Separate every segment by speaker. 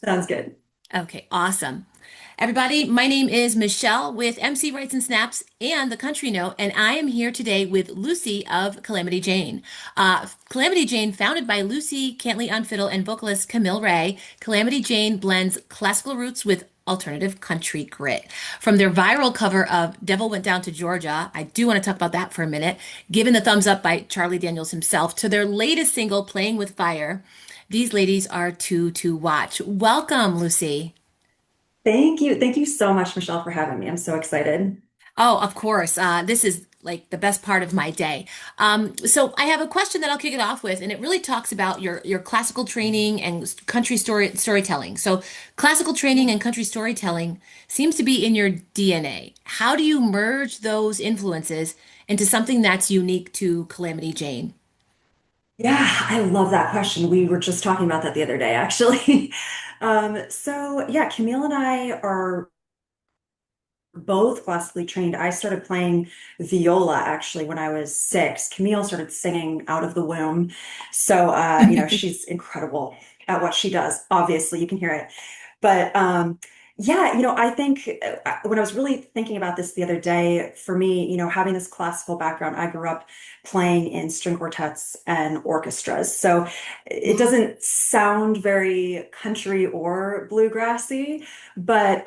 Speaker 1: Sounds good.
Speaker 2: Okay, awesome. Everybody, my name is Michelle with MC Writes and Snaps and the Country Note, and I am here today with Lucy of Calamity Jane. Calamity Jane, founded by Lucy Cantley on fiddle and vocalist Camille Rae, Calamity Jane blends classical roots with alternative country grit. From their viral cover of Devil Went Down to Georgia, I do want to talk about that for a minute, given the thumbs up by Charlie Daniels himself, to their latest single, Playing with Fire. These ladies are two to watch. Welcome, Lucy.
Speaker 1: Thank you. Thank you so much, Michelle, for having me. I'm so excited.
Speaker 2: Oh, of course. This is like the best part of my day. So I have a question that I'll kick it off with, and it really talks about your classical training and country storytelling. So classical training and country storytelling seems to be in your DNA. How do you merge those influences into something that's unique to Calamity Jane?
Speaker 1: Yeah, I love that question. We were just talking about that the other day, actually. So yeah, Camille and I are both classically trained. I started playing viola actually when I was 6. Camille started singing out of the womb. So she's incredible at what she does. Obviously, you can hear it. But yeah, I think when I was really thinking about this the other day, for me, having this classical background, I grew up playing in string quartets and orchestras. So it doesn't sound very country or bluegrassy, but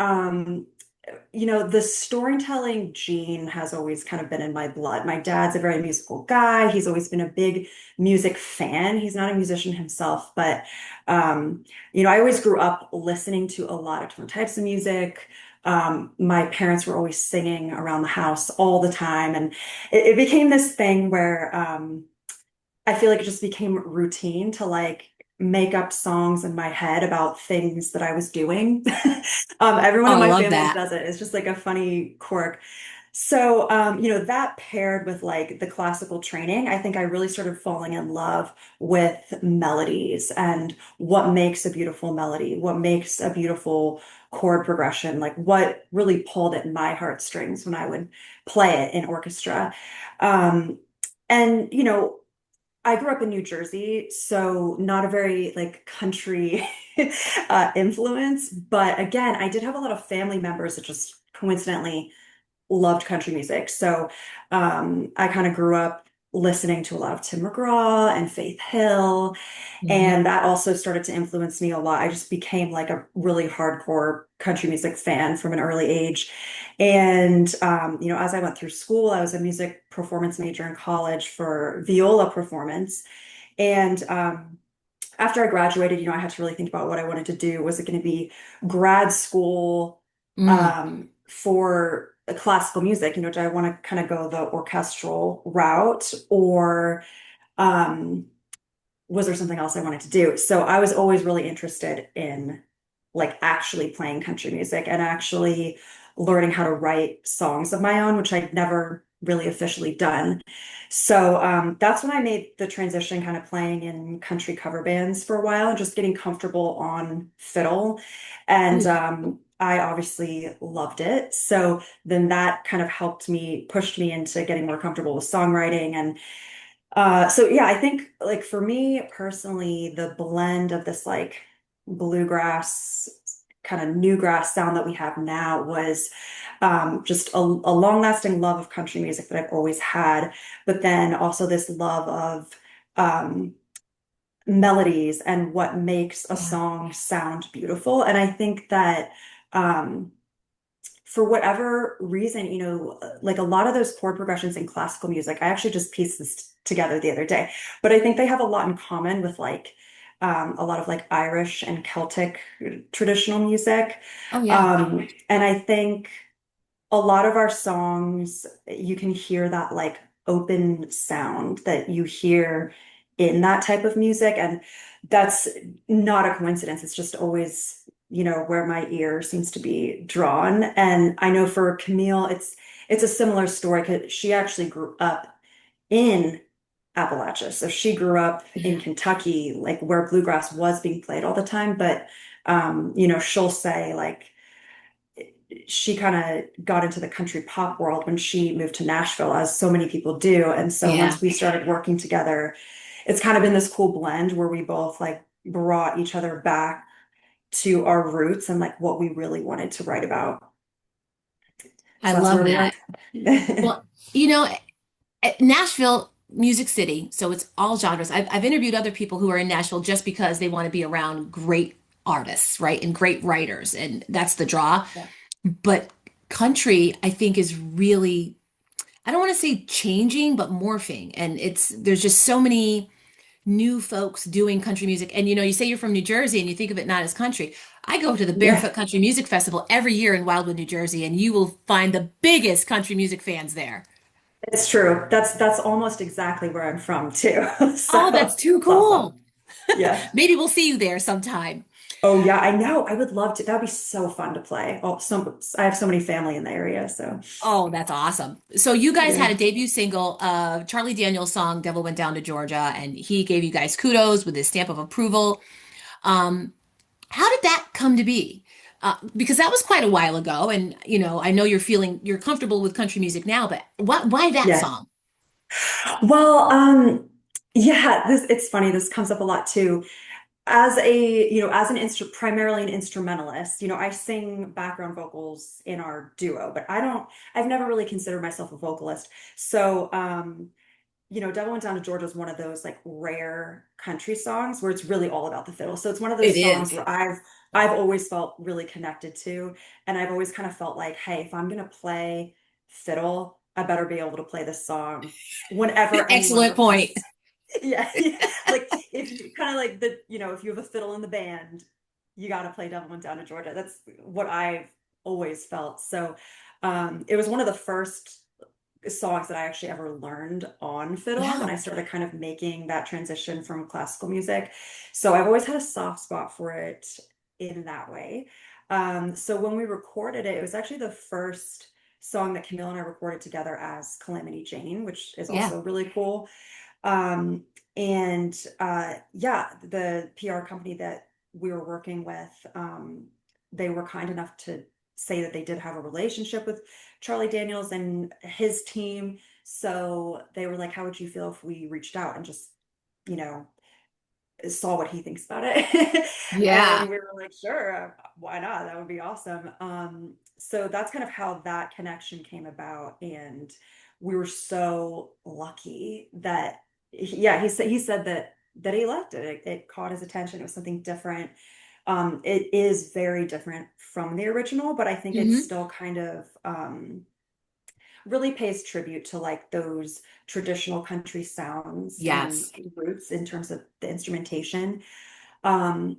Speaker 1: the storytelling gene has always kind of been in my blood. My dad's a very musical guy. He's always been a big music fan. He's not a musician himself, but I always grew up listening to a lot of different types of music. My parents were always singing around the house all the time, and it became this thing where I feel like it just became routine to like make up songs in my head about things that I was doing. Everyone
Speaker 2: Oh,
Speaker 1: in
Speaker 2: I
Speaker 1: my
Speaker 2: love
Speaker 1: family
Speaker 2: that.
Speaker 1: does it. It's just like a funny quirk. So, that paired with like the classical training, I think I really started falling in love with melodies and what makes a beautiful melody, what makes a beautiful chord progression, like what really pulled at my heartstrings when I would play it in orchestra. Um, and, I grew up in New Jersey, so not a very like country influence. But again, I did have a lot of family members that just coincidentally loved country music. So I kind of grew up listening to a lot of Tim McGraw and Faith Hill.
Speaker 2: Mhm.
Speaker 1: And that also started to influence me a lot. I just became like a really hardcore country music fan from an early age. And, as I went through school, I was a music performance major in college for viola performance. And after I graduated, I had to really think about what I wanted to do. Was it going to be grad school
Speaker 2: Mm.
Speaker 1: for classical music? Do I want to kind of go the orchestral route, or um, was there something else I wanted to do? So I was always really interested in like actually playing country music and actually learning how to write songs of my own, which I'd never really officially done. So that's when I made the transition, kind of playing in country cover bands for a while and just getting comfortable on fiddle. And
Speaker 2: Ooh.
Speaker 1: I obviously loved it. So then that kind of helped me, pushed me into getting more comfortable with songwriting. And so yeah, I think like for me personally, the blend of this like bluegrass kind of newgrass sound that we have now was just a long-lasting love of country music that I've always had, but then also this love of um, melodies and what makes a
Speaker 2: Yeah.
Speaker 1: song sound beautiful. And I think that um, for whatever reason, like a lot of those chord progressions in classical music, I actually just pieced this together the other day, but I think they have a lot in common with like a lot of like Irish and Celtic traditional music.
Speaker 2: Oh, yeah.
Speaker 1: And I think a lot of our songs, you can hear that like open sound that you hear in that type of music. And that's not a coincidence. It's just always, where my ear seems to be drawn. And I know for Camille, it's a similar story because she actually grew up in Appalachia. So she grew up in
Speaker 2: Yeah.
Speaker 1: Kentucky, like where bluegrass was being played all the time. But she'll say like she kind of got into the country pop world when she moved to Nashville, as so many people do. And so
Speaker 2: Yeah.
Speaker 1: once we started working together, it's kind of been this cool blend where we both like brought each other back to our roots and like what we really wanted to write about.
Speaker 2: I
Speaker 1: So that's
Speaker 2: love
Speaker 1: where we are.
Speaker 2: that. Well, you know, Nashville, Music City, so it's all genres. I've interviewed other people who are in Nashville just because they want to be around great artists, right? And great writers, and that's the draw.
Speaker 1: Yeah.
Speaker 2: But country, I think, is really, I don't want to say changing, but morphing. And there's just so many new folks doing country music. And you say you're from New Jersey and you think of it not as country. I go to the
Speaker 1: Yeah,
Speaker 2: Barefoot Country Music Festival every year in Wildwood, New Jersey, and you will find the biggest country music fans there.
Speaker 1: it's true. That's almost exactly where I'm from too.
Speaker 2: Oh, that's
Speaker 1: So
Speaker 2: too
Speaker 1: it's awesome.
Speaker 2: cool.
Speaker 1: Yeah.
Speaker 2: Maybe we'll see you there sometime.
Speaker 1: Oh yeah, I know. I would love to. That'd be so fun to play. Oh, I have so many family in the area, so
Speaker 2: Oh, that's awesome. So you guys
Speaker 1: yeah.
Speaker 2: had a debut single, Charlie Daniels' song Devil Went Down to Georgia, and he gave you guys kudos with his stamp of approval. Um, how did that come to be? Because that was quite a while ago, and I know you're comfortable with country music now, but why that
Speaker 1: Yeah.
Speaker 2: song?
Speaker 1: Well, yeah, it's funny. This comes up a lot too. As an primarily an instrumentalist, I sing background vocals in our duo, but I've never really considered myself a vocalist. So, Devil Went Down to Georgia is one of those like rare country songs where it's really all about the fiddle. So it's one of
Speaker 2: It
Speaker 1: those songs
Speaker 2: is.
Speaker 1: where I've always felt really connected to, and I've always kind of felt like, hey, if I'm gonna play fiddle, I better be able to play this song whenever anyone
Speaker 2: Excellent point.
Speaker 1: requests. Yeah, yeah. Like if you kind of like if you have a fiddle in the band, you got to play Devil Went Down to Georgia. That's what I've always felt. So it was one of the first songs that I actually ever learned on fiddle when
Speaker 2: Yeah.
Speaker 1: I started kind of making that transition from classical music. So I've always had a soft spot for it in that way. So when we recorded it, it was actually the first song that Camille and I recorded together as Calamity Jane, which is
Speaker 2: Yeah.
Speaker 1: also really cool. Um, and yeah, the PR company that we were working with, they were kind enough to say that they did have a relationship with Charlie Daniels and his team. So they were like, how would you feel if we reached out and just, you know, saw what he thinks about it?
Speaker 2: Yeah.
Speaker 1: And we were like, sure, why not? That would be awesome. So that's kind of how that connection came about. And we were so lucky that, yeah, he said that he liked it. It caught his attention. It was something different. It is very different from the original, but I think it's
Speaker 2: Hmm.
Speaker 1: still kind of really pays tribute to like those traditional country sounds and
Speaker 2: Yes.
Speaker 1: roots in terms of the instrumentation. Um,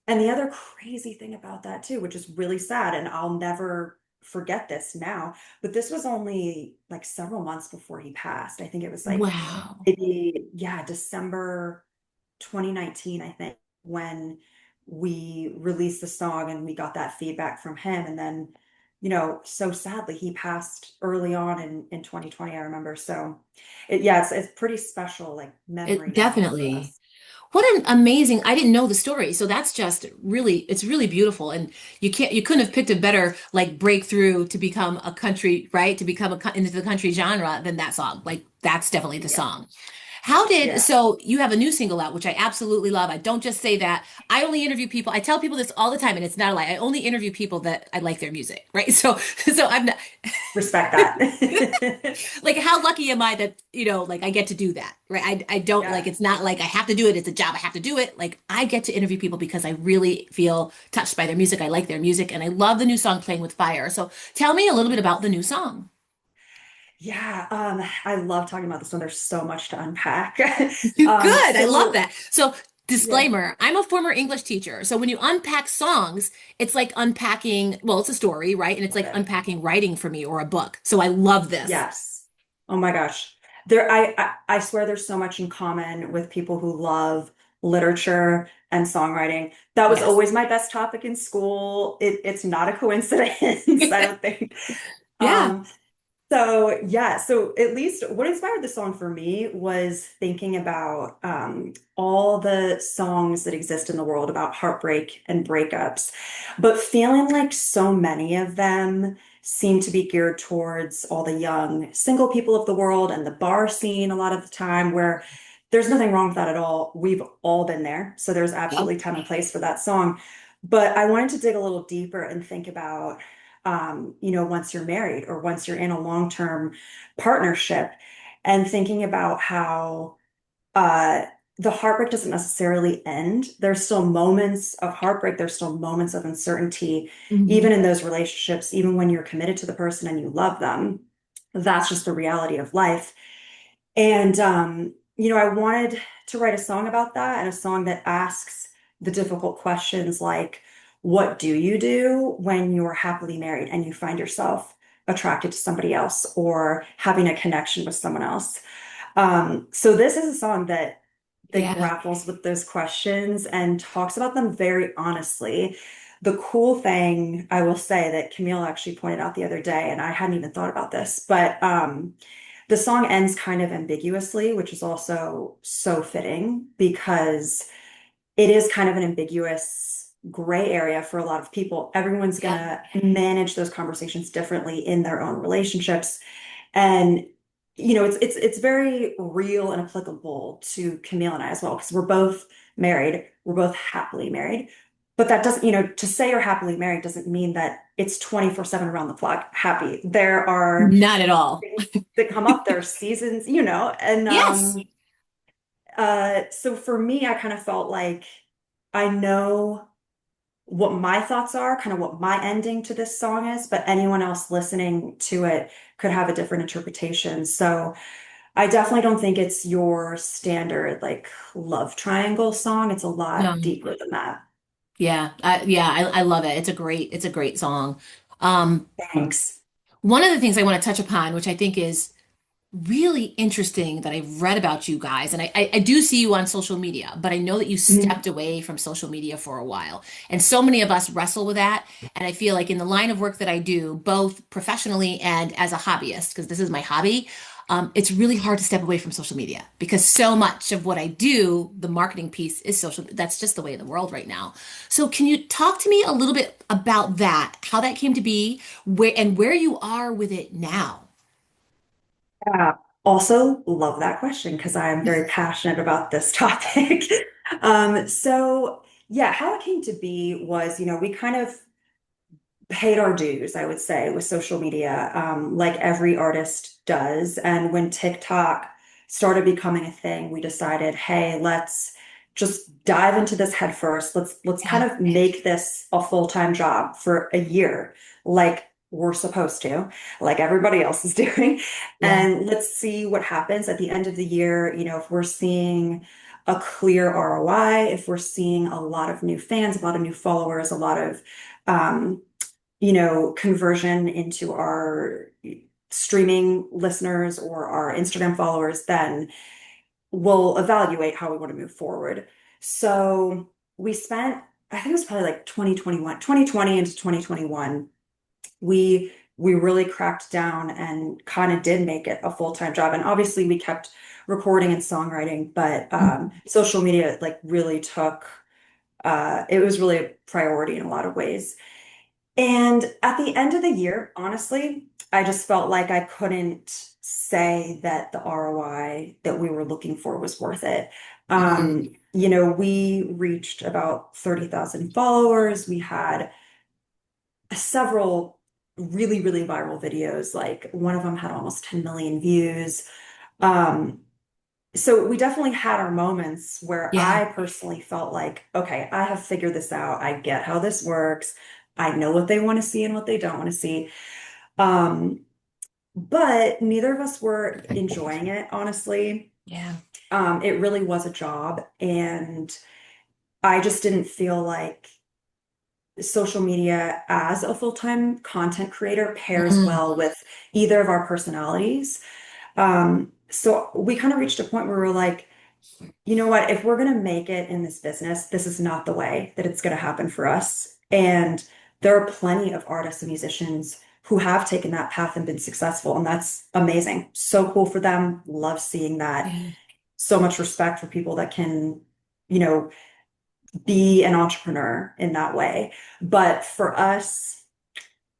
Speaker 1: and the other crazy thing about that too, which is really sad, and I'll never forget this now, but this was only like several months before he passed. I think it was like
Speaker 2: Wow.
Speaker 1: maybe, yeah, December 2019, I think, when we released the song and we got that feedback from him. And then, so sadly, he passed early on in 2020, I remember. So yeah, it's pretty special, like memory
Speaker 2: It
Speaker 1: now for
Speaker 2: definitely.
Speaker 1: us.
Speaker 2: What an amazing, I didn't know the story. So that's just really, it's really beautiful. And you couldn't have picked a better like breakthrough to become a country, right? To become into the country genre than that song. Like that's definitely the
Speaker 1: Yeah.
Speaker 2: song.
Speaker 1: Yeah.
Speaker 2: So you have a new single out, which I absolutely love. I don't just say that. I only interview people. I tell people this all the time, and it's not a lie. I only interview people that I like their music, right? So I'm not
Speaker 1: Respect that.
Speaker 2: like, how lucky am I that, like I get to do that, right? I don't like,
Speaker 1: Yeah.
Speaker 2: it's not like I have to do it. It's a job. I have to do it. Like I get to interview people because I really feel touched by their music. I like their music and I love the new song Playing with Fire. So tell me a little bit about the new song.
Speaker 1: Yeah, I love talking about this one. There's so much to unpack.
Speaker 2: Good. I love
Speaker 1: So
Speaker 2: that. So
Speaker 1: yeah,
Speaker 2: disclaimer, I'm a former English teacher. So when you unpack songs, it's like unpacking, well, it's a story, right? And it's
Speaker 1: love
Speaker 2: like
Speaker 1: it.
Speaker 2: unpacking writing for me or a book. So I love this.
Speaker 1: Yes. Oh my gosh. I swear there's so much in common with people who love literature and songwriting. That was
Speaker 2: Yes.
Speaker 1: always my best topic in school. It's not a coincidence, I don't think.
Speaker 2: Yeah.
Speaker 1: Um, So yeah, so at least what inspired the song for me was thinking about all the songs that exist in the world about heartbreak and breakups, but feeling like so many of them seem to be geared towards all the young single people of the world and the bar scene a lot of the time, where there's nothing wrong with that at all. We've all been there, so there's
Speaker 2: Yep.
Speaker 1: absolutely time and place for that song. But I wanted to dig a little deeper and think about, once you're married or once you're in a long-term partnership, and thinking about how uh, the heartbreak doesn't necessarily end. There's still moments of heartbreak, there's still moments of uncertainty, even
Speaker 2: Hmm.
Speaker 1: in those relationships, even when you're committed to the person and you love them. That's just the reality of life. And, I wanted to write a song about that, and a song that asks the difficult questions like, what do you do when you're happily married and you find yourself attracted to somebody else or having a connection with someone else? So this is a song that
Speaker 2: Yeah.
Speaker 1: grapples with those questions and talks about them very honestly. The cool thing I will say that Camille actually pointed out the other day, and I hadn't even thought about this, but the song ends kind of ambiguously, which is also so fitting because it is kind of an ambiguous gray area for a lot of people. Everyone's
Speaker 2: Yep.
Speaker 1: gonna manage those conversations differently in their own relationships. And it's very real and applicable to Camille and I as well, because we're both married, we're both happily married. But that doesn't, to say you're happily married doesn't mean that it's 24/7 around the clock happy. There are
Speaker 2: Not at all.
Speaker 1: things that come up, there are seasons, and
Speaker 2: Yes.
Speaker 1: so for me, I kind of felt like I know what my thoughts are, kind of what my ending to this song is, but anyone else listening to it could have a different interpretation. So I definitely don't think it's your standard like love triangle song. It's a lot
Speaker 2: No.
Speaker 1: deeper than that.
Speaker 2: I love it. It's a great song. Um,
Speaker 1: Thanks.
Speaker 2: One of the things I want to touch upon, which I think is really interesting that I've read about you guys, and I do see you on social media, but I know that you
Speaker 1: Mhm.
Speaker 2: stepped away from social media for a while. And so many of us wrestle with that. And I feel like in the line of work that I do, both professionally and as a hobbyist, because this is my hobby, it's really hard to step away from social media because so much of what I do, the marketing piece, is social. That's just the way of the world right now. So can you talk to me a little bit about that, how that came to be, where you are with it now?
Speaker 1: Yeah. Also, love that question because I am very passionate about this topic. So yeah, how it came to be was, we kind of paid our dues, I would say, with social media, like every artist does. And when TikTok started becoming a thing, we decided, hey, let's just dive into this head first. Let's kind
Speaker 2: Yeah,
Speaker 1: of make this a full-time job for a year, like we're supposed to, like everybody else is doing.
Speaker 2: yeah,
Speaker 1: And let's see what happens at the end of the year. If we're seeing a clear ROI, if we're seeing a lot of new fans, a lot of new followers, a lot of um, conversion into our streaming listeners or our Instagram followers, then we'll evaluate how we want to move forward. So we spent, I think it was probably like 2020 into 2021. We really cracked down and kind of did make it a full-time job. And obviously we kept recording and songwriting, but
Speaker 2: mhm,
Speaker 1: social media like really took it was really a priority in a lot of ways. And at the end of the year, honestly, I just felt like I couldn't say that the ROI that we were looking for was worth it.
Speaker 2: mhm.
Speaker 1: We reached about 30,000 followers. We had several really, really viral videos. Like one of them had almost 10 million views. Um, so we definitely had our moments where
Speaker 2: Yeah,
Speaker 1: I personally felt like, okay, I have figured this out. I get how this works. I know what they want to see and what they don't want to see. Um, but neither of us were enjoying it, honestly.
Speaker 2: yeah.
Speaker 1: It really was a job, and I just didn't feel like social media as a full-time content creator pairs
Speaker 2: Mm,
Speaker 1: well with either of our personalities. So we kind of reached a point where we were like, you know what? If we're going to make it in this business, this is not the way that it's going to happen for us. And there are plenty of artists and musicians who have taken that path and been successful, and that's amazing. So cool for them. Love seeing that.
Speaker 2: yeah,
Speaker 1: So much respect for people that can, you know, be an entrepreneur in that way. But for us,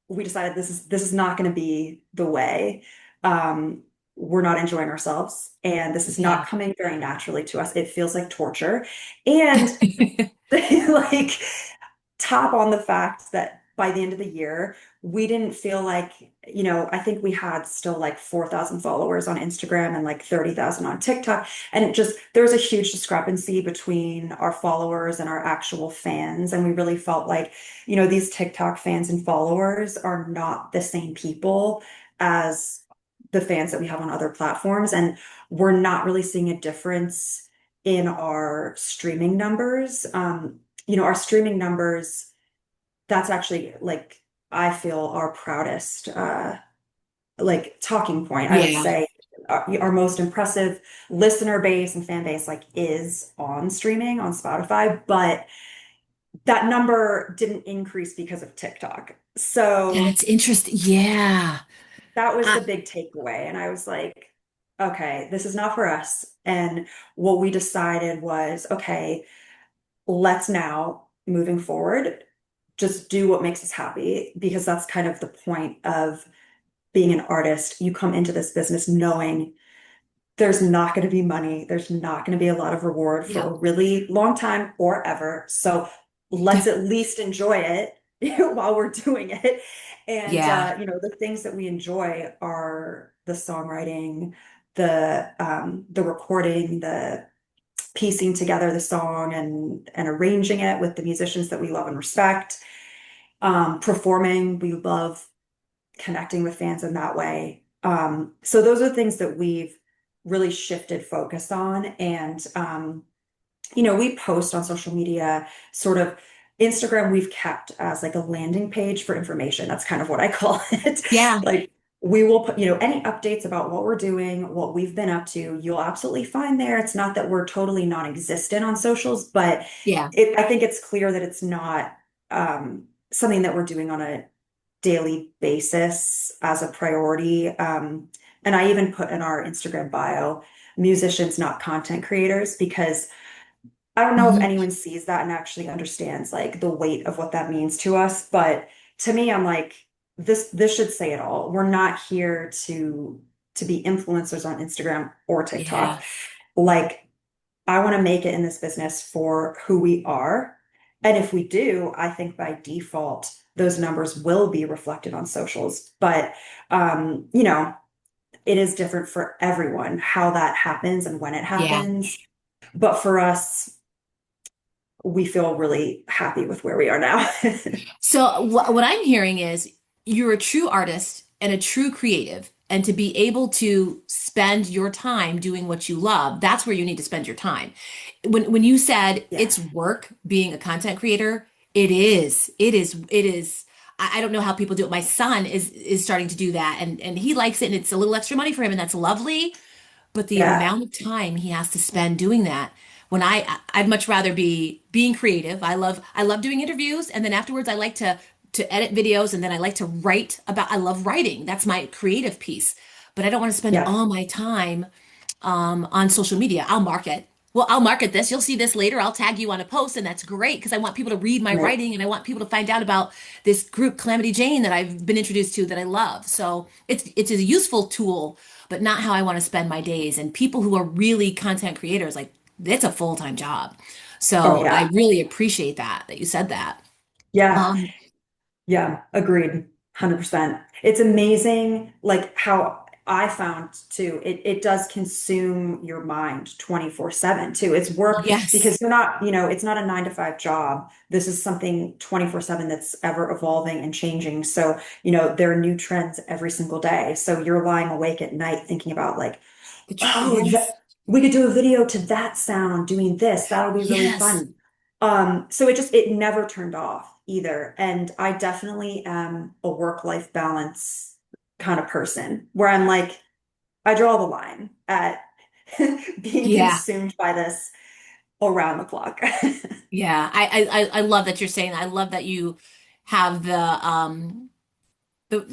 Speaker 1: we decided this is not going to be the way. Um, we're not enjoying ourselves, and this is
Speaker 2: yeah.
Speaker 1: not coming very naturally to us. It feels like torture, and like top on the fact that by the end of the year, we didn't feel like, I think we had still like 4,000 followers on Instagram and like 30,000 on TikTok. And there was a huge discrepancy between our followers and our actual fans. And we really felt like, these TikTok fans and followers are not the same people as the fans that we have on other platforms. And we're not really seeing a difference in our streaming numbers. Our streaming numbers, that's actually like I feel our proudest like talking point. I would
Speaker 2: Yeah.
Speaker 1: say our most impressive listener base and fan base like is on streaming on Spotify, but that number didn't increase because of TikTok. So
Speaker 2: That's interesting. Yeah.
Speaker 1: that was
Speaker 2: Uh,
Speaker 1: the big takeaway. And I was like, okay, this is not for us. And what we decided was, okay, let's now, moving forward, just do what makes us happy because that's kind of the point of being an artist. You come into this business knowing there's not going to be money, there's not going to be a lot of reward for
Speaker 2: yeah.
Speaker 1: a really long time or ever. So let's at least enjoy it while we're doing it. And
Speaker 2: Yeah.
Speaker 1: the things that we enjoy are the songwriting, the recording, the piecing together the song and arranging it with the musicians that we love and respect. Performing, we love connecting with fans in that way. So those are things that we've really shifted focus on. And we post on social media, sort of Instagram, we've kept as like a landing page for information. That's kind of what I call it.
Speaker 2: Yeah.
Speaker 1: Like we will put, any updates about what we're doing, what we've been up to, you'll absolutely find there. It's not that we're totally non-existent on socials, but
Speaker 2: Yeah.
Speaker 1: I think it's clear that it's not something that we're doing on a daily basis as a priority. And I even put in our Instagram bio, musicians, not content creators, because I don't know if
Speaker 2: Mhm.
Speaker 1: anyone sees that and actually understands like the weight of what that means to us. But to me, I'm like, this should say it all. We're not here to be influencers on Instagram or TikTok.
Speaker 2: Yeah.
Speaker 1: Like, I want to make it in this business for who we are. And if we do, I think by default, those numbers will be reflected on socials. But it is different for everyone how that happens and when it
Speaker 2: Yeah.
Speaker 1: happens. But for us, we feel really happy with where we are now.
Speaker 2: So what I'm hearing is you're a true artist and a true creative, and to be able to spend your time doing what you love, that's where you need to spend your time. When you said
Speaker 1: Yeah.
Speaker 2: it's work being a content creator, it is. It is. It is. I don't know how people do it. My son is starting to do that, and he likes it, and it's a little extra money for him, and that's lovely. But the
Speaker 1: Yeah.
Speaker 2: amount of time he has to spend doing that, when I'd much rather be being creative. I love doing interviews, and then afterwards I like to edit videos, and then I like to write about. I love writing. That's my creative piece. But I don't want to spend
Speaker 1: Yeah.
Speaker 2: all my time on social media. I'll market. Well, I'll market this. You'll see this later. I'll tag you on a post, and that's great because I want people to read my
Speaker 1: Right.
Speaker 2: writing and I want people to find out about this group, Calamity Jane, that I've been introduced to that I love. So it's a useful tool, but not how I want to spend my days. And people who are really content creators, like it's a full-time job.
Speaker 1: Oh,
Speaker 2: So I
Speaker 1: yeah.
Speaker 2: really appreciate that you said that.
Speaker 1: Yeah.
Speaker 2: Um,
Speaker 1: Yeah, agreed. 100%. It's amazing like how I found too, it does consume your mind 24/7 too. It's work
Speaker 2: yes.
Speaker 1: because you're not, it's not a 9 to 5 job. This is something 24/7 that's ever evolving and changing. So, there are new trends every single day. So you're lying awake at night thinking about like, oh,
Speaker 2: Yes.
Speaker 1: we could do a video to that sound doing this. That'll be really
Speaker 2: Yes.
Speaker 1: fun. So it never turned off either. And I definitely am a work-life balance kind of person where I'm like, I draw the line at being
Speaker 2: Yeah.
Speaker 1: consumed by this around the clock.
Speaker 2: Yeah. I love that you're saying that. I love that you have the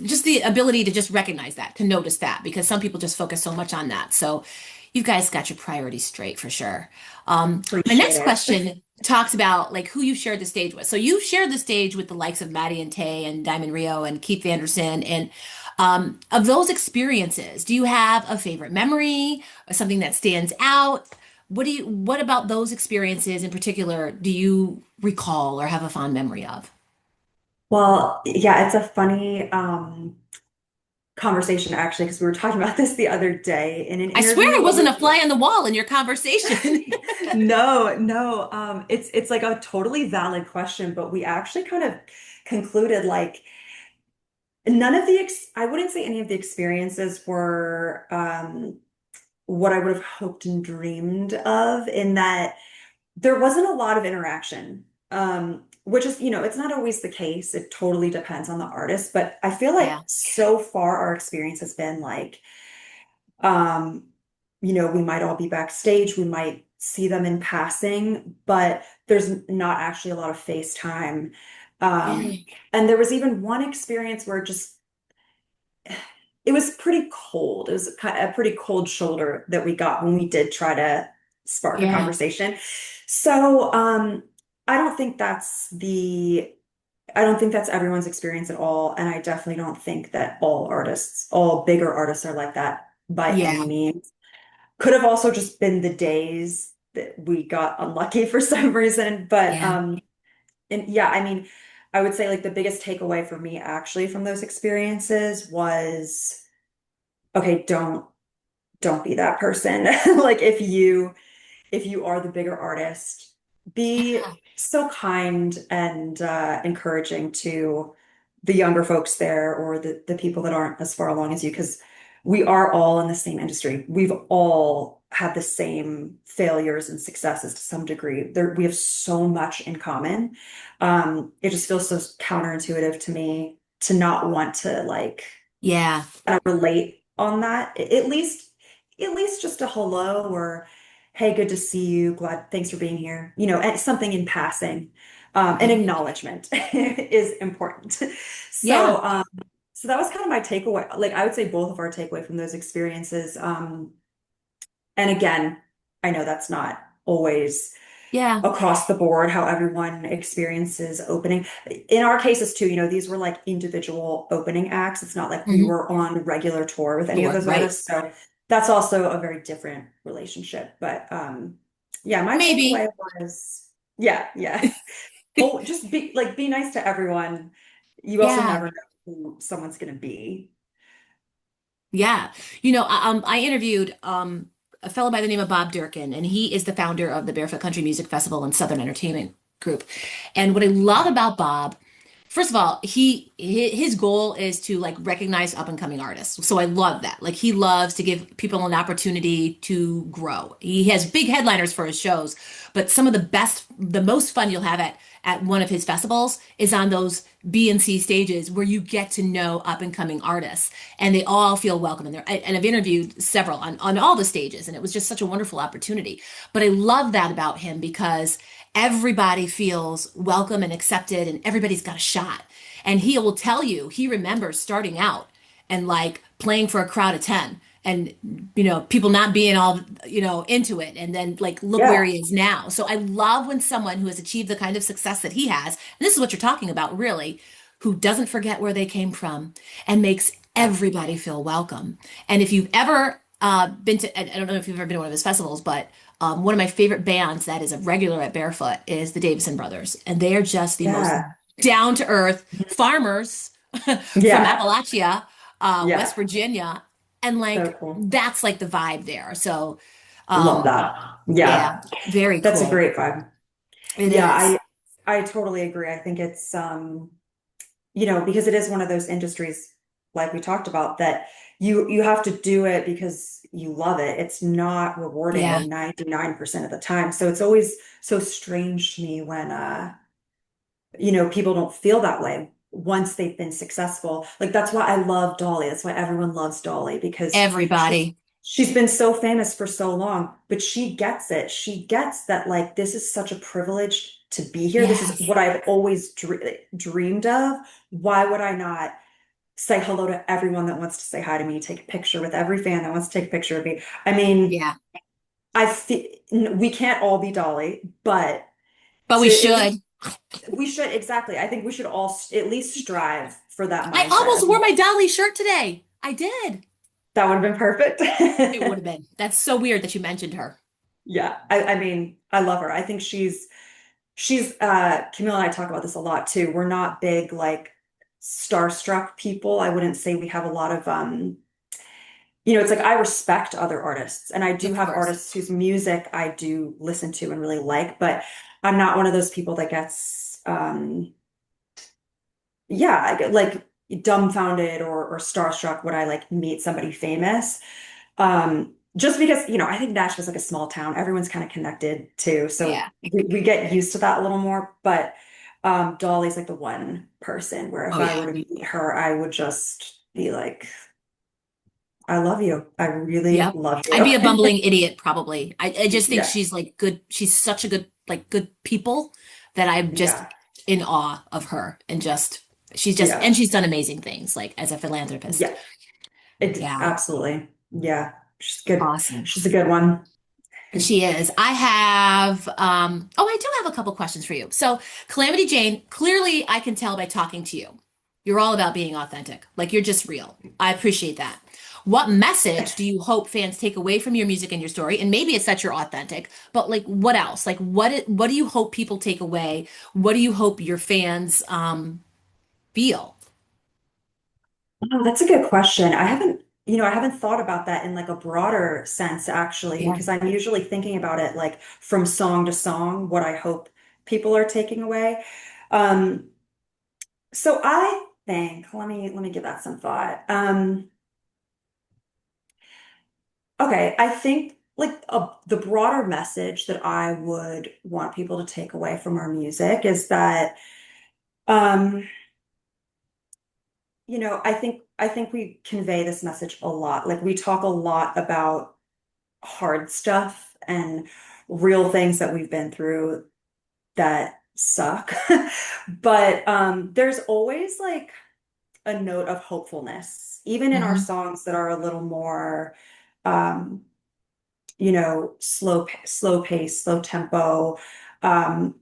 Speaker 2: just the ability to just recognize that, to notice that, because some people just focus so much on that. So you guys got your priorities straight for sure. My
Speaker 1: Appreciate
Speaker 2: next
Speaker 1: it.
Speaker 2: question talks about like who you shared the stage with. So you've shared the stage with the likes of Maddie and Tay and Diamond Rio and Keith Anderson. And of those experiences, do you have a favorite memory or something that stands out? What about those experiences in particular do you recall or have a fond memory of?
Speaker 1: Well, yeah, it's a funny conversation actually, because we were talking about this the other day in an
Speaker 2: I swear I
Speaker 1: interview
Speaker 2: wasn't
Speaker 1: with
Speaker 2: a fly on the wall in your conversation.
Speaker 1: no, no, it's like a totally valid question, but we actually kind of concluded like none of the ex I wouldn't say any of the experiences were what I would have hoped and dreamed of, in that there wasn't a lot of interaction. Which is, it's not always the case. It totally depends on the artist, but I feel like
Speaker 2: Yeah.
Speaker 1: so far our experience has been like, um, we might all be backstage, we might see them in passing, but there's not actually a lot of face time. Um,
Speaker 2: Really?
Speaker 1: and there was even one experience where it was pretty cold. It was a pretty cold shoulder that we got when we did try to spark a
Speaker 2: Yeah.
Speaker 1: conversation. So, I don't think I don't think that's everyone's experience at all. And I definitely don't think that all bigger artists are like that by any
Speaker 2: Yeah.
Speaker 1: means. Could have also just been the days that we got unlucky for some reason. But
Speaker 2: Yeah.
Speaker 1: and yeah, I mean, I would say like the biggest takeaway for me actually from those experiences was, okay, don't be that person. Like if you are the bigger artist, be so kind and encouraging to the younger folks there, or the people that aren't as far along as you, because we are all in the same industry. We've all had the same failures and successes to some degree. We have so much in common. It just feels so counterintuitive to me to not want to like
Speaker 2: Yeah.
Speaker 1: relate on that. At least just a hello, or hey, good to see you. Glad, thanks for being here. And something in passing. An
Speaker 2: Yeah.
Speaker 1: acknowledgement is important.
Speaker 2: Yeah.
Speaker 1: So, so that was kind of my takeaway. Like I would say both of our takeaway from those experiences. And again, I know that's not always
Speaker 2: Yeah.
Speaker 1: across the board how everyone experiences opening. In our cases too, these were like individual opening acts. It's not like we
Speaker 2: Hmm.
Speaker 1: were on regular tour with any of
Speaker 2: Sure.
Speaker 1: those
Speaker 2: Right.
Speaker 1: artists. So that's also a very different relationship. But yeah, my takeaway
Speaker 2: Maybe.
Speaker 1: was, yeah, yeah. Oh, just be nice to everyone. You also
Speaker 2: Yeah.
Speaker 1: never know who someone's gonna be.
Speaker 2: Yeah. I interviewed a fellow by the name of Bob Durkin, and he is the founder of the Barefoot Country Music Festival and Southern Entertainment Group. And what I love about Bob, first of all, his goal is to like recognize up and coming artists. So I love that. Like he loves to give people an opportunity to grow. He has big headliners for his shows, but some of the most fun you'll have at one of his festivals is on those B and C stages where you get to know up and coming artists and they all feel welcome in there. And I've interviewed several on all the stages, and it was just such a wonderful opportunity. But I love that about him because everybody feels welcome and accepted, and everybody's got a shot. And he will tell you he remembers starting out and like playing for a crowd of 10 and people not being all into it, and then like look where
Speaker 1: Yeah.
Speaker 2: he is now. So I love when someone who has achieved the kind of success that he has, and this is what you're talking about really, who doesn't forget where they came from and makes everybody feel welcome. And if you've ever been to, I don't know if you've ever been to one of his festivals, but one of my favorite bands that is a regular at Barefoot is the Davison Brothers. And they are just the most
Speaker 1: Yeah.
Speaker 2: down to earth farmers from
Speaker 1: Yeah.
Speaker 2: Appalachia,
Speaker 1: Yeah.
Speaker 2: West Virginia. And
Speaker 1: So
Speaker 2: like,
Speaker 1: cool.
Speaker 2: that's like the vibe there. So,
Speaker 1: Love
Speaker 2: um,
Speaker 1: that.
Speaker 2: yeah,
Speaker 1: Yeah.
Speaker 2: very
Speaker 1: That's a
Speaker 2: cool.
Speaker 1: great vibe.
Speaker 2: It
Speaker 1: Yeah,
Speaker 2: is.
Speaker 1: I totally agree. I think it's because it is one of those industries like we talked about that you have to do it because you love it. It's not rewarding
Speaker 2: Yeah.
Speaker 1: 99% of the time. So it's always so strange to me when people don't feel that way once they've been successful. Like that's why I love Dolly. That's why everyone loves Dolly, because she's
Speaker 2: Everybody.
Speaker 1: she's been so famous for so long, but she gets it. She gets that like this is such a privilege to be here. This is
Speaker 2: Yes.
Speaker 1: what I've always dreamed of. Why would I not say hello to everyone that wants to say hi to me, take a picture with every fan that wants to take a picture of me? I mean,
Speaker 2: Yeah.
Speaker 1: I feel we can't all be Dolly, but
Speaker 2: But we
Speaker 1: to at least
Speaker 2: should.
Speaker 1: we should, exactly. I think we should all at least strive for that
Speaker 2: I
Speaker 1: mindset
Speaker 2: almost
Speaker 1: of
Speaker 2: wore my Dolly shirt today. I did.
Speaker 1: that would have been perfect.
Speaker 2: It would have been. That's so weird that you mentioned her.
Speaker 1: Yeah, I mean, I love her. I think she's Camille and I talk about this a lot too. We're not big like starstruck people. I wouldn't say we have a lot of it's like I respect other artists and I do
Speaker 2: Of
Speaker 1: have
Speaker 2: course.
Speaker 1: artists whose music I do listen to and really like, but I'm not one of those people that gets yeah, I get like dumbfounded or starstruck when I like meet somebody famous. Just because, I think Nashville's like a small town. Everyone's kind of connected too. So
Speaker 2: Yeah.
Speaker 1: we get used to that a little more. But Dolly's like the one person where if
Speaker 2: Oh
Speaker 1: I
Speaker 2: yeah.
Speaker 1: were to meet her, I would just be like, I love you. I really
Speaker 2: Yep.
Speaker 1: love
Speaker 2: I'd
Speaker 1: you.
Speaker 2: be a bumbling idiot probably. I just think
Speaker 1: Yeah.
Speaker 2: she's like good. She's such a good, like good people that I'm just
Speaker 1: Yeah.
Speaker 2: in awe of her and
Speaker 1: Yeah.
Speaker 2: and she's done amazing things like as a philanthropist.
Speaker 1: Yeah. It
Speaker 2: Yeah.
Speaker 1: absolutely. Yeah. She's good.
Speaker 2: Awesome.
Speaker 1: She's a good one.
Speaker 2: She is. I have, I do have a couple questions for you. So, Calamity Jane, clearly I can tell by talking to you. You're all about being authentic. Like you're just real. I appreciate that. What message do you hope fans take away from your music and your story? And maybe it's that you're authentic, but like what else? Like what do you hope people take away? What do you hope your fans feel?
Speaker 1: Oh, that's a good question. I haven't thought about that in like a broader sense actually,
Speaker 2: Yeah.
Speaker 1: because I'm usually thinking about it like from song to song, what I hope people are taking away. Um, so I think, let me give that some thought. Okay, I think like the broader message that I would want people to take away from our music is that um, I think we convey this message a lot. Like we talk a lot about hard stuff and real things that we've been through that suck. But there's always like a note of hopefulness, even in our
Speaker 2: Hmm.
Speaker 1: songs that are a little more, um, slow pace, slow tempo. Um,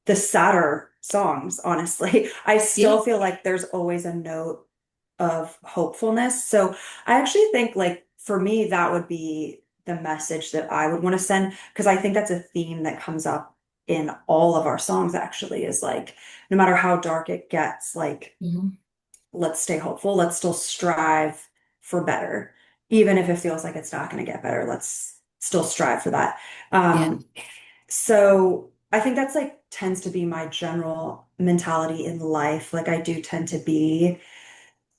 Speaker 1: the sadder songs, honestly, I
Speaker 2: Yeah.
Speaker 1: still feel like there's always a note of hopefulness. So I actually think like for me, that would be the message that I would want to send because I think that's a theme that comes up in all of our songs actually is like no matter how dark it gets, like
Speaker 2: Hmm.
Speaker 1: let's stay hopeful, let's still strive for better. Even if it feels like it's not going to get better, let's still strive for that.
Speaker 2: Yeah.
Speaker 1: So I think that's like tends to be my general mentality in life. Like I do tend to be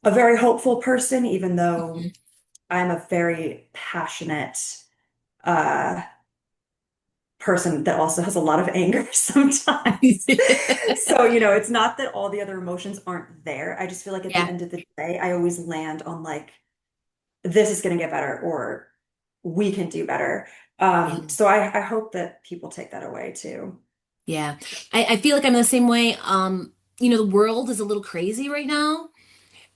Speaker 1: a very hopeful person, even though
Speaker 2: Mhm.
Speaker 1: I'm a very passionate uh, person that also has a lot of anger sometimes. So, it's not that all the other emotions aren't there. I just feel like at the
Speaker 2: Yeah.
Speaker 1: end of the day, I always land on like, this is going to get better or we can do better.
Speaker 2: Yeah.
Speaker 1: So I hope that people take that away too.
Speaker 2: Yeah. I feel like I'm the same way. The world is a little crazy right now.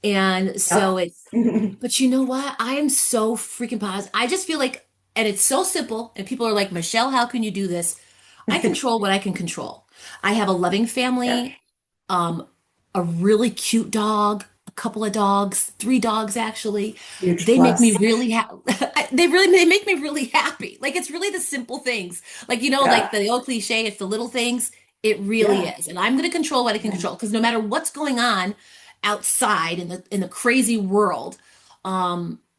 Speaker 2: And so
Speaker 1: Yep.
Speaker 2: it's, but you know what? I am so freaking positive. I just feel like, and it's so simple. And people are like, Michelle, how can you do this? I control what I can control. I have a loving
Speaker 1: Yeah.
Speaker 2: family, um, a really cute dog, a couple of dogs, three dogs actually.
Speaker 1: Huge
Speaker 2: They make me
Speaker 1: plus.
Speaker 2: really happy. They make me really happy. Like it's really the simple things. Like like
Speaker 1: Yeah.
Speaker 2: the old cliche, it's the little things. It really
Speaker 1: Yeah.
Speaker 2: is. And I'm going to control what I can
Speaker 1: Yeah.
Speaker 2: control because no matter what's going on outside in the crazy world,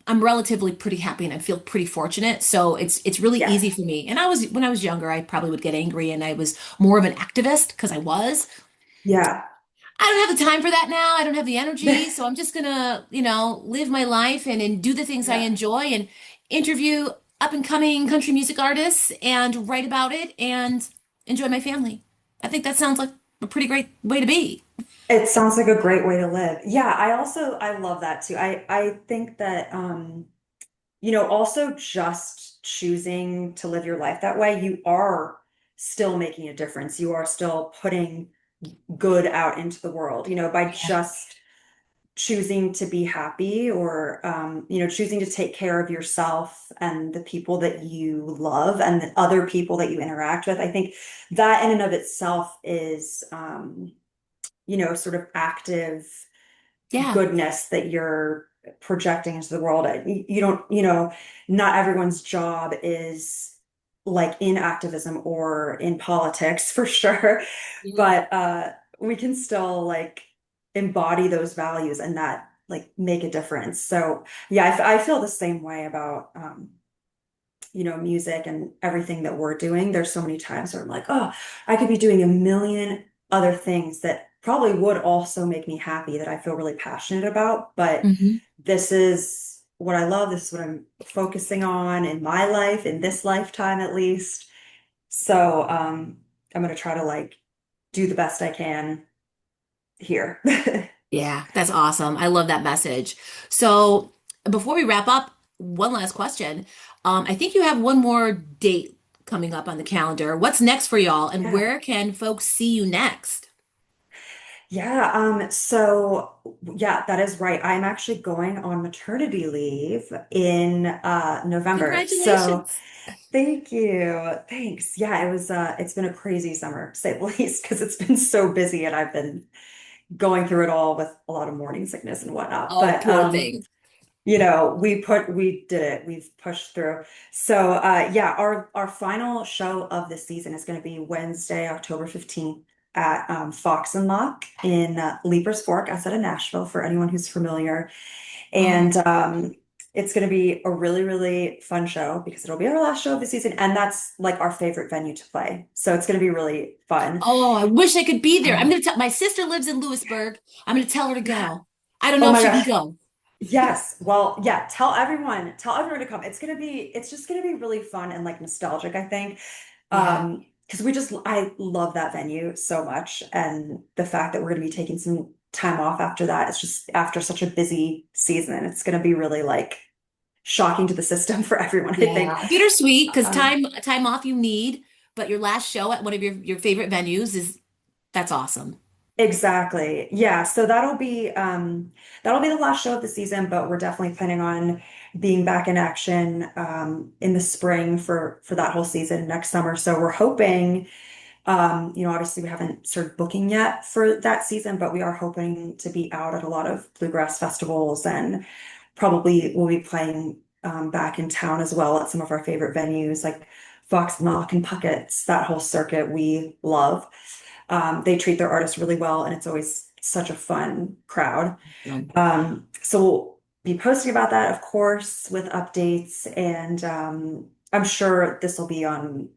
Speaker 2: I'm relatively pretty happy and I feel pretty fortunate. So it's really
Speaker 1: Yes.
Speaker 2: easy for me. And I was when I was younger, I probably would get angry and I was more of an activist because I was.
Speaker 1: Yeah.
Speaker 2: I don't have the time for that now. I don't have the energy. So I'm just gonna, live my life and do the things I
Speaker 1: Yeah.
Speaker 2: enjoy and interview up and coming country music artists and write about it and enjoy my family. I think that sounds like a pretty great way to be.
Speaker 1: It sounds like a great way to live. Yeah, I love that too. I think that also just choosing to live your life that way, you are still making a difference. You are still putting good out into the world, by
Speaker 2: Yeah.
Speaker 1: just choosing to be happy or choosing to take care of yourself and the people that you love and the other people that you interact with. I think that in and of itself is sort of active
Speaker 2: Yeah.
Speaker 1: goodness that you're projecting into the world. You don't, not everyone's job is like in activism or in politics for sure,
Speaker 2: Yeah.
Speaker 1: but we can still like embody those values and that like make a difference. So yeah, I feel the same way about music and everything that we're doing. There's so many times where I'm like, oh, I could be doing a million other things that probably would also make me happy that I feel really passionate about. But
Speaker 2: Hmm.
Speaker 1: this is what I love. This is what I'm focusing on in my life, in this lifetime at least. So I'm gonna try to like do the best I can here.
Speaker 2: Yeah, that's awesome. I love that message. So before we wrap up, one last question. I think you have one more date coming up on the calendar. What's next for y'all, and
Speaker 1: Yeah.
Speaker 2: where can folks see you next?
Speaker 1: Yeah, so yeah, that is right. I'm actually going on maternity leave in November. So
Speaker 2: Congratulations.
Speaker 1: thank you. Thanks. Yeah, it's been a crazy summer, to say the least, because it's been so busy and I've been going through it all with a lot of morning sickness and whatnot.
Speaker 2: Oh,
Speaker 1: But
Speaker 2: poor thing.
Speaker 1: we did it. We've pushed through. So yeah, our final show of the season is going to be Wednesday, October 15th at Fox and Lock in Leapers Fork outside of Nashville for anyone who's familiar.
Speaker 2: Oh,
Speaker 1: And it's going to be a really, really fun show because it'll be our last show of the season. And that's like our favorite venue to play. So it's going to be really fun.
Speaker 2: oh, I wish I could be there. I'm
Speaker 1: Um,
Speaker 2: gonna tell my sister lives in Lewisburg. I'm gonna tell her to
Speaker 1: yeah.
Speaker 2: go. I don't know
Speaker 1: Oh
Speaker 2: if
Speaker 1: my
Speaker 2: she can
Speaker 1: gosh.
Speaker 2: go.
Speaker 1: Yes. Well, yeah, tell everyone to come. It's just gonna be really fun and like nostalgic, I think.
Speaker 2: Yeah,
Speaker 1: Because I love that venue so much. And the fact that we're gonna be taking some time off after that, it's just after such a busy season, it's gonna be really like shocking to the system for everyone, I think.
Speaker 2: yeah. Bittersweet because
Speaker 1: Um,
Speaker 2: time off you need, but your last show at one of your favorite venues is that's awesome.
Speaker 1: Exactly. Yeah. So that'll be the last show of the season, but we're definitely planning on being back in action in the spring for that whole season next summer. So we're hoping obviously we haven't started booking yet for that season, but we are hoping to be out at a lot of bluegrass festivals and probably we'll be playing back in town as well at some of our favorite venues like Fox Knock and Puckett's, that whole circuit we love. They treat their artists really well, and it's always such a fun crowd.
Speaker 2: Um,
Speaker 1: So we'll be posting about that, of course, with updates, and I'm sure this will be on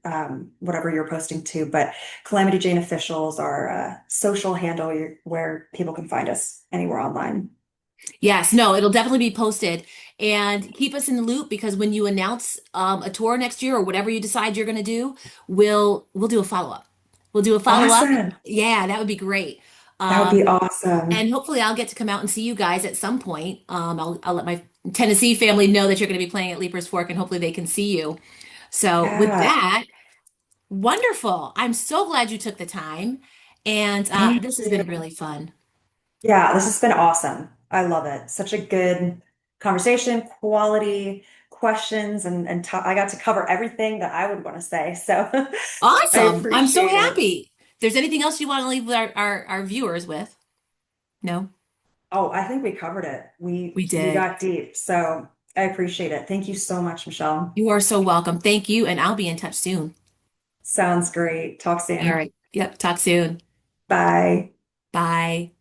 Speaker 1: whatever you're posting to. But Calamity Jane Officials, our social handle where people can find us anywhere online.
Speaker 2: yes, no, it'll definitely be posted and keep us in the loop because when you announce a tour next year or whatever you decide you're gonna do, we'll do a follow up. We'll do a follow up.
Speaker 1: Awesome.
Speaker 2: Yeah, that would be great.
Speaker 1: That would be
Speaker 2: Um,
Speaker 1: awesome.
Speaker 2: And hopefully I'll get to come out and see you guys at some point. I'll let my Tennessee family know that you're going to be playing at Leapers Fork and hopefully they can see you. So with
Speaker 1: Yeah.
Speaker 2: that, wonderful. I'm so glad you took the time and
Speaker 1: Thank
Speaker 2: this has been
Speaker 1: you.
Speaker 2: really fun.
Speaker 1: Yeah, this has been awesome. I love it. Such a good conversation, quality questions, and I got to cover everything that I would want to say. So I
Speaker 2: Awesome. I'm so
Speaker 1: appreciate it.
Speaker 2: happy. If there's anything else you want to leave our viewers with? No,
Speaker 1: Oh, I think we covered it. We
Speaker 2: we
Speaker 1: we
Speaker 2: did.
Speaker 1: got deep. So I appreciate it. Thank you so much, Michelle.
Speaker 2: You are so welcome. Thank you, and I'll be in touch soon.
Speaker 1: Sounds great. Talk
Speaker 2: All
Speaker 1: soon.
Speaker 2: right. Yep. Talk soon.
Speaker 1: Bye.
Speaker 2: Bye.